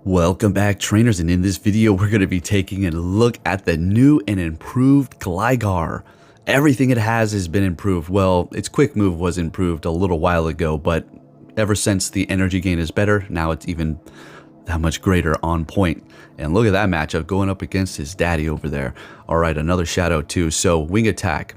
Welcome back, trainers, and in this video we're going to be taking a look at the new and improved Gligar. Everything it has been improved. Well, its quick move was improved a little while ago, but ever since the energy gain is better, now it's even that much greater on point. And look at that matchup going up against his daddy over there. Alright, another Shadow 2. So Wing Attack,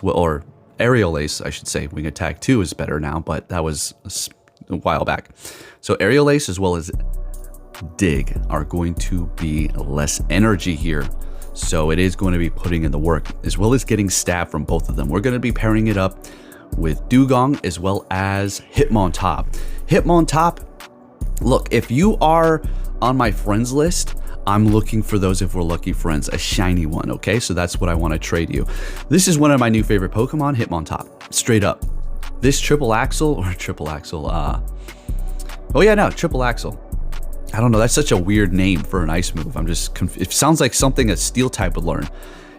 or Aerial Ace I should say. Wing Attack 2 is better now, but that was a while back. So Aerial Ace as well as Dig are going to be less energy here, so it is going to be putting in the work as well as getting stab from both of them. We're going to be pairing it up with Dugong as well as Hitmontop. Hitmontop, look, if you are on my friends list, I'm looking for those, if we're lucky friends, a shiny one. Okay, so that's what I want to trade you. This is one of my new favorite Pokemon, Hitmontop, straight up. This triple axle triple axle, I don't know, that's such a weird name for an ice move. I'm just confused. It sounds like something a steel type would learn,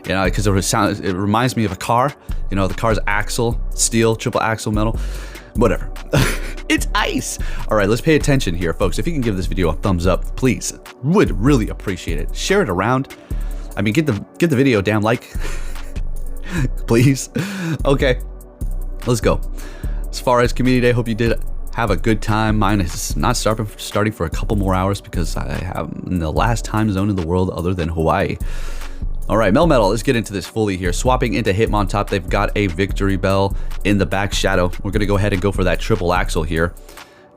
you know, because it reminds me of a car. You know, the car's axle, steel, triple axle metal, whatever. It's ice. All right, let's pay attention here, folks. If you can give this video a thumbs up, please, would really appreciate it. Share it around. I mean, get the video, damn like, please. Okay, let's go. As far as community day, hope you did have a good time. Mine is not starting for a couple more hours because I have in the last time zone in the world other than Hawaii. All right, Melmetal, let's get into this fully here. Swapping into Hitmontop, they've got a Victory Bell in the back Shadow. We're going to go ahead and go for that triple axle here.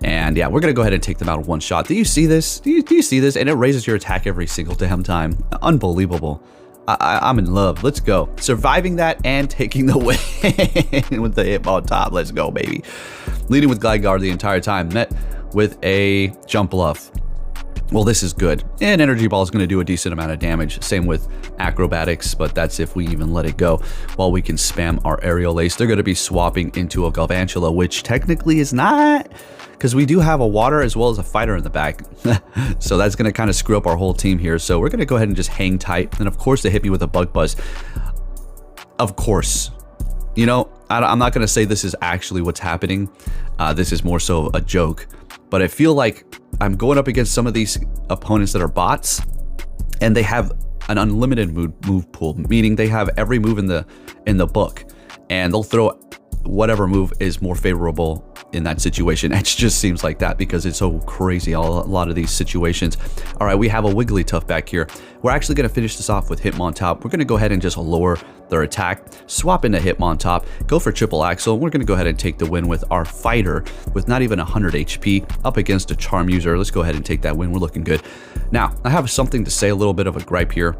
And yeah, we're going to go ahead and take them out in one shot. Do you see this? Do you see this? And it raises your attack every single damn time. Unbelievable. I'm in love. Let's go. Surviving that and taking the win with the Hitmontop. Let's go, baby. Leading with Gligar the entire time. Met with a Jump Bluff. Well, this is good. And Energy Ball is going to do a decent amount of damage. Same with Acrobatics, but that's if we even let it go. While we can spam our Aerial Ace, they're going to be swapping into a Galvantula, which technically is not, because we do have a water as well as a fighter in the back. So that's going to kind of screw up our whole team here. So we're going to go ahead and just hang tight. And of course, they hit me with a Bug Buzz. Of course. You know, I'm not going to say this is actually what's happening. This is more so a joke. But I feel like I'm going up against some of these opponents that are bots, and they have an unlimited move pool, meaning they have every move in the book, and they'll throw whatever move is more favorable in that situation. It just seems like that because it's so crazy, a lot of these situations. All right, we have a Wigglytuff back here. We're actually going to finish this off with Hitmontop. We're going to go ahead and just lower their attack, swap into Hitmontop, go for triple axle. We're going to go ahead and take the win with our fighter with not even 100 HP up against a charm user. Let's go ahead and take that win. We're looking good. Now, I have something to say, a little bit of a gripe here.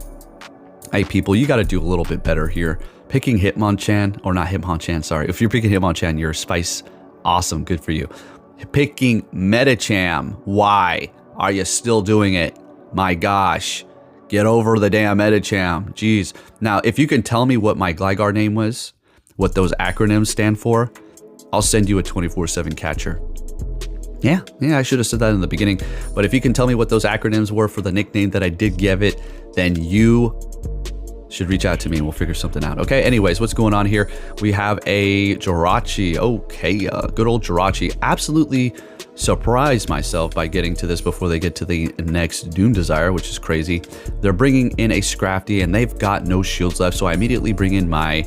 Hey, people, you got to do a little bit better here. Picking Hitmonchan, or not Hitmonchan, sorry. If you're picking Hitmonchan, you're Spice. Awesome, good for you. Picking Medicham, why are you still doing it? My gosh, get over the damn Medicham. Jeez. Now, if you can tell me what my Gligar name was, what those acronyms stand for, I'll send you a 24/7 catcher. Yeah, I should have said that in the beginning. But if you can tell me what those acronyms were for the nickname that I did give it, then you should reach out to me and we'll figure something out. Okay, anyways, what's going on here? We have a Jirachi. Okay, good old Jirachi. Absolutely surprised myself by getting to this before they get to the next Dune Desire, which is crazy. They're bringing in a Scrafty and they've got no shields left, so I immediately bring in my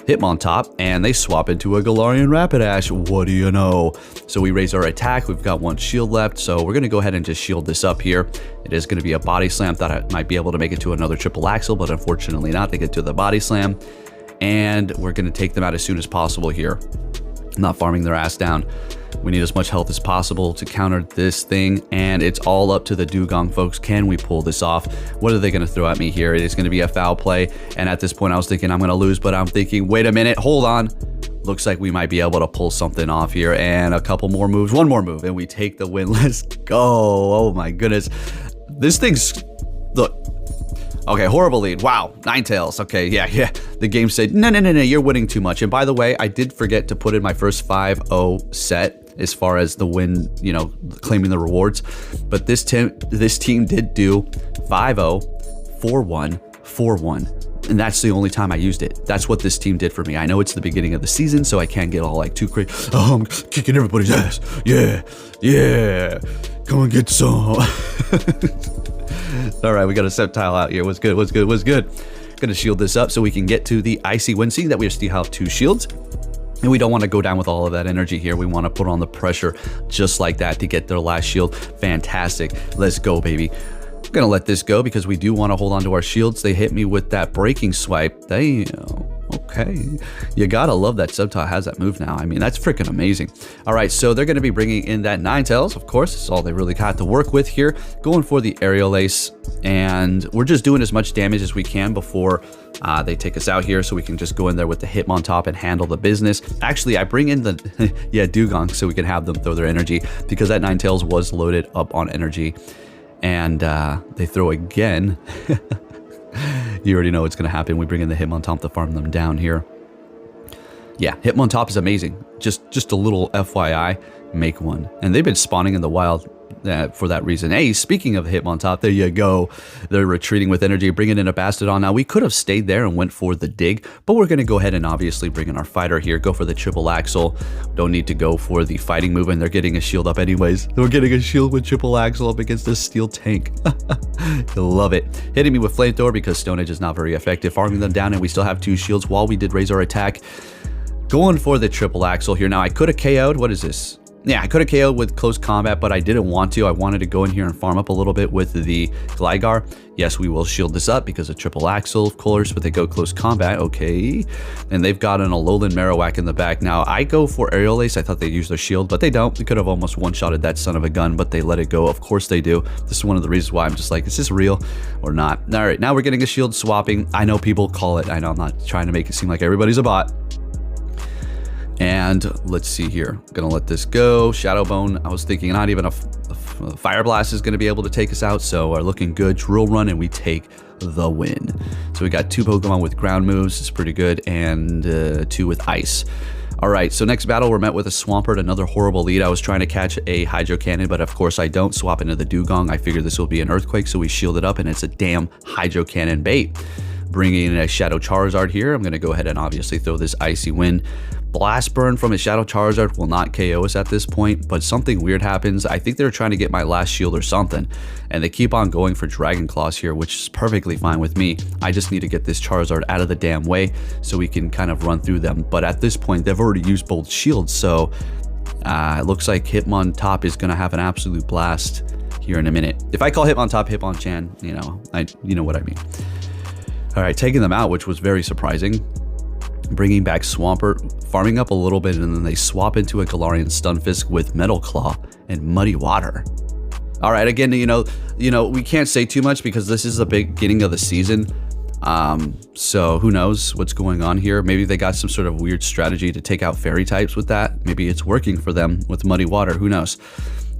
Hitmontop and they swap into a Galarian Rapidash. What do you know? So we raise our attack. We've got one shield left, so we're going to go ahead and just shield this up here. It is going to be a Body Slam. Thought I might be able to make it to another triple axle, but unfortunately not. They get to the Body Slam and we're going to take them out as soon as possible here. Not farming their ass down. We need as much health as possible to counter this thing, and it's all up to the Dugong, folks. Can we pull this off? What are they going to throw at me here? It is going to be a foul play, and at this point I was thinking I'm going to lose, but I'm thinking, wait a minute, hold on. Looks like we might be able to pull something off here, and a couple more moves, one more move, and we take the win. Let's go. Oh my goodness. This thing's, look. Okay, horrible lead. Wow, Ninetales. Okay, yeah. The game said, no, you're winning too much. And by the way, I did forget to put in my first 5-0 set as far as the win, you know, claiming the rewards. But this team did do 5-0, 4-1, 4-1. And that's the only time I used it. That's what this team did for me. I know it's the beginning of the season, so I can't get all like too crazy. Oh, I'm kicking everybody's ass. Yeah. Come and get some. All right, we got a Sceptile out here. What's good? What's good? What's good? Gonna shield this up so we can get to the Icy Wind, seeing that we still have 2 shields. And we don't want to go down with all of that energy here. We want to put on the pressure just like that to get their last shield. Fantastic. Let's go, baby. I'm gonna let this go because we do want to hold on to our shields. They hit me with that breaking swipe. Damn. Okay. You gotta love that Sceptile has that move now. I mean, that's freaking amazing. All right, so they're gonna be bringing in that Ninetales. Of course, it's all they really got to work with here. Going for the Aerial Ace, and we're just doing as much damage as we can before they take us out here, so we can just go in there with the Hitmontop and handle the business. Actually, I bring in the yeah, Dugong so we can have them throw their energy, because that Ninetales was loaded up on energy. And they throw again. You already know what's going to happen. We bring in the Hitmontop to farm them down here. Yeah, Hitmontop is amazing. Just a little FYI, make one. And they've been spawning in the wild for that reason. Hey, speaking of Hitmontop, there you go. They're retreating with energy, bringing in a Bastodon. Now, we could have stayed there and went for the dig, but we're going to go ahead and obviously bring in our fighter here, go for the triple axle. Don't need to go for the fighting move, and they're getting a shield up anyways. We're getting a shield with triple axle up against this steel tank. Love it. Hitting me with flamethrower because Stone Edge is not very effective. Farming them down, and we still have 2 shields while we did raise our attack. Going for the triple axle here. Now, I could have KO'd. What is this? Yeah, I could have KO'd with close combat, but I didn't want to. I wanted to go in here and farm up a little bit with the Gligar. Yes, we will shield this up because of triple axle, of course, but they go close combat. Okay. And they've got an Alolan Marowak in the back. Now, I go for Aerial Ace. I thought they'd use their shield, but they don't. They could have almost one-shotted that son of a gun, but they let it go. Of course they do. This is one of the reasons why I'm just like, is this real or not? All right, now we're getting a shield swapping. I know people call it. I know I'm not trying to make it seem like everybody's a bot. And let's see here. Gonna let this go. Shadow Bone. I was thinking not even a Fire Blast is gonna be able to take us out. So we're looking good. Drill Run, and we take the win. So we got 2 Pokemon with ground moves. It's pretty good. And 2 with ice. All right, so next battle, we're met with a Swampert, another horrible lead. I was trying to catch a Hydro Cannon, but of course I don't. Swap into the Dugong. I figured this will be an Earthquake, so we shield it up, and it's a damn Hydro Cannon bait. Bringing in a Shadow Charizard here. I'm gonna go ahead and obviously throw this Icy Wind. Blast Burn from a Shadow Charizard will not KO us at this point, but something weird happens. I think they're trying to get my last shield or something, and they keep on going for Dragon Claws here, which is perfectly fine with me. I just need to get this Charizard out of the damn way so we can kind of run through them. But at this point, they've already used both shields, so it looks like Hitmontop is going to have an absolute blast here in a minute. If I call Hitmontop Hitmonchan, you know what I mean. All right, taking them out, which was very surprising. Bringing back Swampert, farming up a little bit, and then they swap into a Galarian Stunfisk with Metal Claw and Muddy Water. All right, again, we can't say too much because this is the beginning of the season. So who knows what's going on here? Maybe they got some sort of weird strategy to take out fairy types with that. Maybe it's working for them with Muddy Water. Who knows?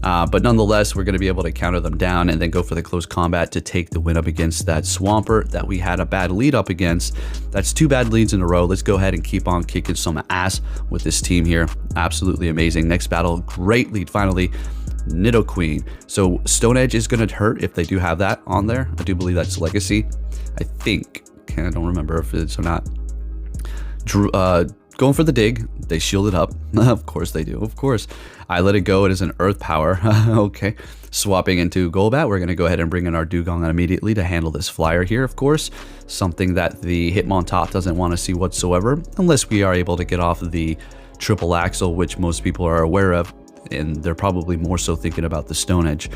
But nonetheless, we're going to be able to counter them down and then go for the close combat to take the win up against that Swampert that we had a bad lead up against. That's 2 bad leads in a row. Let's go ahead and keep on kicking some ass with this team here. Absolutely amazing. Next battle, great lead finally. Nidoqueen. So Stone Edge is going to hurt if they do have that on there. I do believe that's Legacy. I think. I don't remember if it's or not. Going for the dig. They shield it up. Of course they do. Of course. I let it go. It is an Earth Power. Okay. Swapping into Golbat. We're going to go ahead and bring in our Dugong immediately to handle this flyer here, of course. Something that the Hitmontop doesn't want to see whatsoever, unless we are able to get off the triple axle, which most people are aware of, and they're probably more so thinking about the Stone Edge.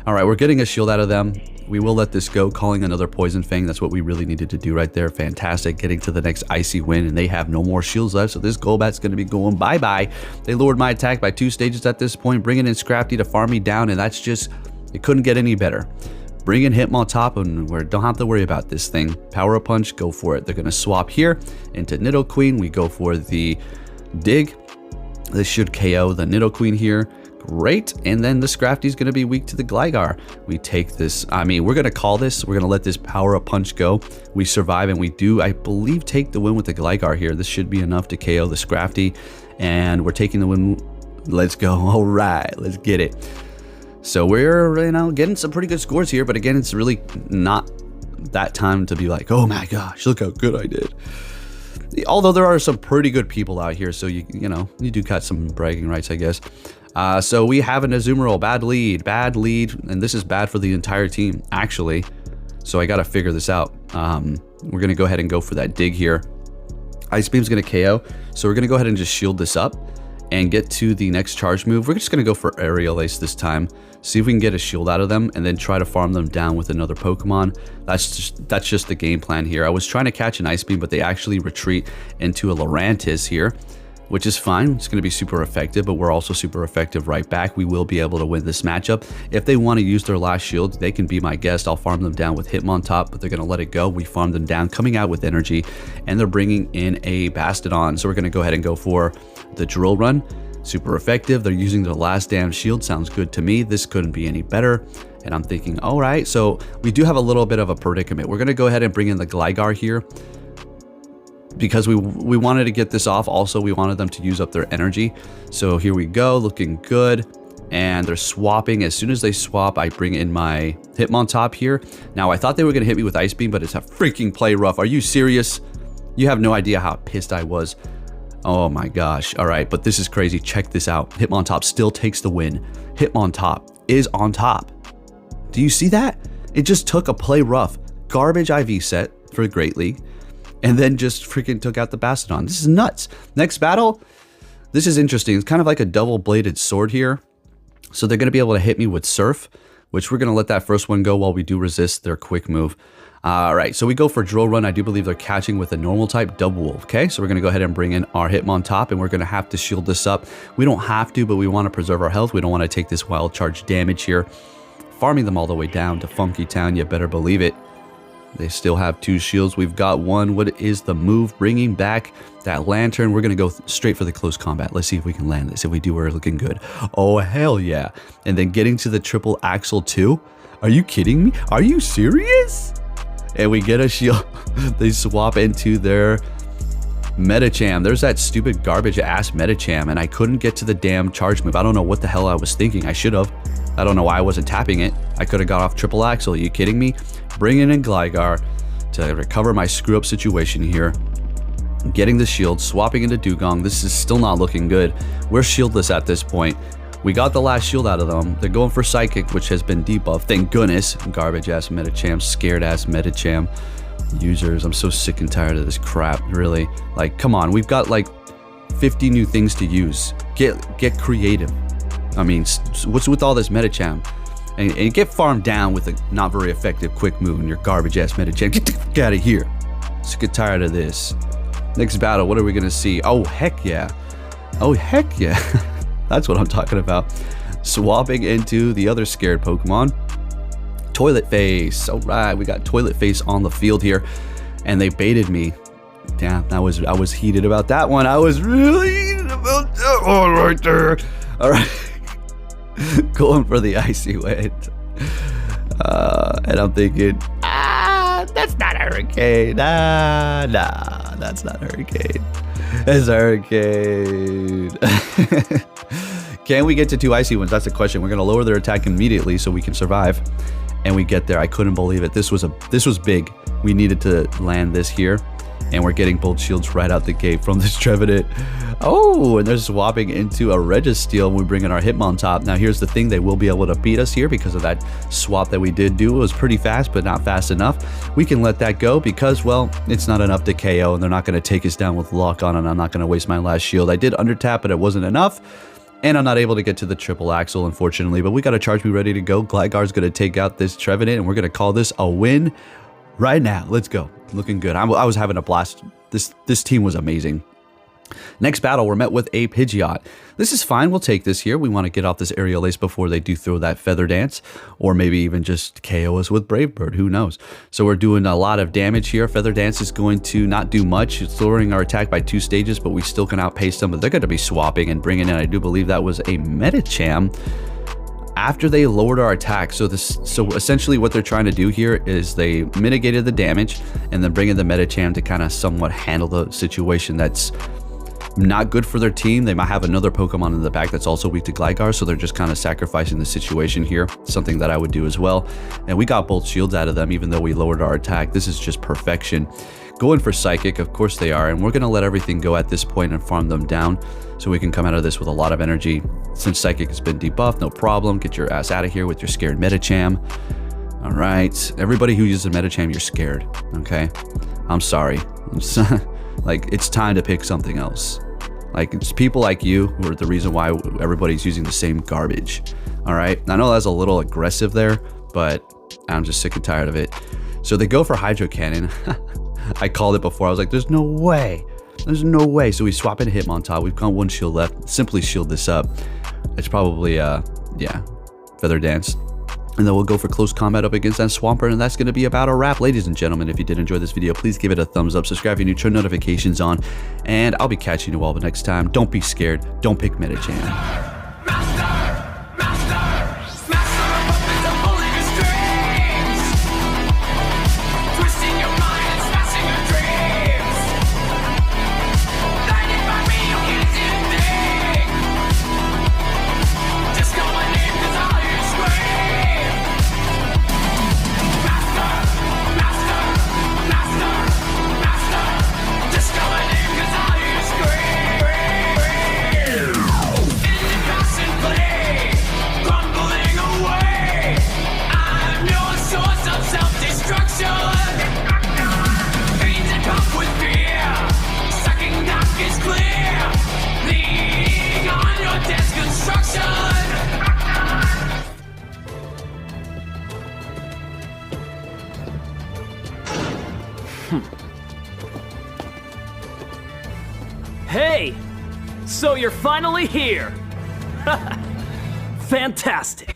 All right, we're getting a shield out of them. We will let this go, calling another Poison Fang. That's what we really needed to do right there. Fantastic. Getting to the next Icy Wind, and they have no more shields left, so this Golbat's going to be going bye-bye. They lowered my attack by 2 stages at this point, bringing in Scrafty to farm me down, and that's just, it couldn't get any better. Bring in Hitmontop, and we don't have to worry about this thing. Power Up Punch, go for it. They're going to swap here into Nidoqueen. We go for the dig. This should KO the Nidoqueen here. Great. And then the Scrafty's going to be weak to the Gligar. We take this. I mean, we're going to call this. We're going to let this Power Up Punch go. We survive, and we do, I believe, take the win with the Gligar here. This should be enough to KO the Scrafty. And we're taking the win. Let's go. All right. Let's get it. So we're, getting some pretty good scores here. But again, it's really not that time to be like, oh my gosh, look how good I did. Although there are some pretty good people out here, so you do got some bragging rights, I guess. So we have an Azumarill, bad lead, and this is bad for the entire team, actually. So I gotta figure this out. We're gonna go ahead and go for that dig here. Ice Beam's gonna KO, so we're gonna go ahead and just shield this up and get to the next charge move. We're just gonna go for Aerial Ace this time, see if we can get a shield out of them, and then try to farm them down with another Pokemon. That's just the game plan here. I was trying to catch an Ice Beam, but they actually retreat into a Lurantis here, which is fine. It's going to be super effective, but we're also super effective right back. We will be able to win this matchup. If they want to use their last shield, they can be my guest. I'll farm them down with Hitmontop, but they're going to let it go. We farm them down, coming out with energy, and they're bringing in a Bastodon. So we're going to go ahead and go for the Drill Run. Super effective. They're using their last damn shield. Sounds good to me. This couldn't be any better. And I'm thinking, all right, so we do have a little bit of a predicament. We're going to go ahead and bring in the Gligar here, because we wanted to get this off. Also, we wanted them to use up their energy. So here we go, looking good. And they're swapping. As soon as they swap, I bring in my Hitmontop here. Now, I thought they were going to hit me with Ice Beam, but it's a freaking play rough. Are you serious? You have no idea how pissed I was. Oh my gosh. All right, but this is crazy. Check this out. Hitmontop still takes the win. Hitmontop is on top. Do you see that? It just took a play rough garbage IV set for the Great League, and then just freaking took out the Bastodon. This is nuts. Next battle, this is interesting. It's kind of like a double-bladed sword here. So they're going to be able to hit me with Surf, which we're going to let that first one go while we do resist their quick move. All right, so we go for Drill Run. I do believe they're catching with a normal type Double Wolf. Okay, so we're going to go ahead and bring in our Hitmontop, and we're going to have to shield this up. We don't have to, but we want to preserve our health. We don't want to take this wild charge damage here. Farming them all the way down to Funky Town, you better believe it. They still have 2 shields. We've got 1. What is the move? Bringing back that Lantern. We're going to go straight for the close combat. Let's see if we can land this. If we do, we're looking good. Oh, hell yeah. And then getting to the triple axle too. Are you kidding me? Are you serious? And we get a shield. They swap into their Medicham. There's that stupid garbage ass Medicham, and I couldn't get to the damn charge move. I don't know what the hell I was thinking. I should have. I don't know why I wasn't tapping it. I could have got off triple axle. Are you kidding me? Bringing in Gligar to recover my screw up situation here. Getting the shield, swapping into Dugong. This is still not looking good. We're shieldless at this point. We got the last shield out of them. They're going for Psychic, which has been debuffed. Thank goodness. Garbage ass Medicham, scared ass Medicham users. I'm so sick and tired of this crap, really. Like, come on. We've got like 50 new things to use. Get creative. I mean, what's with all this Medicham? And get farmed down with a not very effective quick move in your garbage ass Medicham. Get the fuck out of here. Sick and tired of this. Next battle, what are we gonna see? Oh, heck yeah. Oh, heck yeah. That's what I'm talking about. Swapping into the other scared Pokemon. Toilet Face. All right, we got Toilet Face on the field here. And they baited me. Damn, I was heated about that one. I was really heated about that one right there. All right. Going for the Icy Wind. And I'm thinking, that's not a Hurricane. Nah, that's not a Hurricane. It's a Hurricane. Can we get to 2 Icy Winds? That's the question. We're going to lower their attack immediately so we can survive. And we get there. I couldn't believe it. This was big. We needed to land this here. And we're getting both shields right out the gate from this Trevenant. Oh, and they're swapping into a Registeel when we bring in our Hitmontop. Now, here's the thing. They will be able to beat us here because of that swap that we did do. It was pretty fast, but not fast enough. We can let that go because, well, it's not enough to KO, and they're not going to take us down with Lock On, and I'm not going to waste my last shield. I did undertap, but it wasn't enough. And I'm not able to get to the triple axle, unfortunately. But we got a charge move ready to go. Gligar's going to take out this Trevenant, and we're going to call this a win right now. Let's go. Looking good. I was having a blast. This team was amazing. Next battle, we're met with a Pidgeot. This is fine. We'll take this here. We want to get off this Aerial Ace before they do throw that Feather Dance, or maybe even just KO us with Brave Bird. Who knows? So we're doing a lot of damage here. Feather Dance is going to not do much. It's lowering our attack by 2 stages, but we still can outpace them. But they're going to be swapping and bringing in, I do believe that was a Medicham after they lowered our attack. So essentially what they're trying to do here is they mitigated the damage and then bring in the Medicham to kind of somewhat handle the situation that's not good for their team. They might have another Pokemon in the back that's also weak to Gligar, so they're just kind of sacrificing the situation here. Something that I would do as well. And we got both shields out of them, even though we lowered our attack. This is just perfection. Going for Psychic, of course they are, and we're going to let everything go at this point and farm them down so we can come out of this with a lot of energy. Since Psychic has been debuffed, no problem. Get your ass out of here with your scared Medicham. All right, everybody who uses a Medicham, you're scared, okay? I'm sorry. Like, it's time to pick something else. Like, it's people like you who are the reason why everybody's using the same garbage, all right? I know that's a little aggressive there, but I'm just sick and tired of it. So they go for Hydro Cannon. I called it before. I was like, there's no way. There's no way. So we swap into Hitmontop. We've got one shield left. Simply shield this up. It's probably, yeah, Feather Dance. And then we'll go for close combat up against that Swampert, and that's going to be about a wrap. Ladies and gentlemen, if you did enjoy this video, please give it a thumbs up, subscribe if you're new, turn notifications on, and I'll be catching you all the next time. Don't be scared. Don't pick Medicham. Hey! So you're finally here! Fantastic!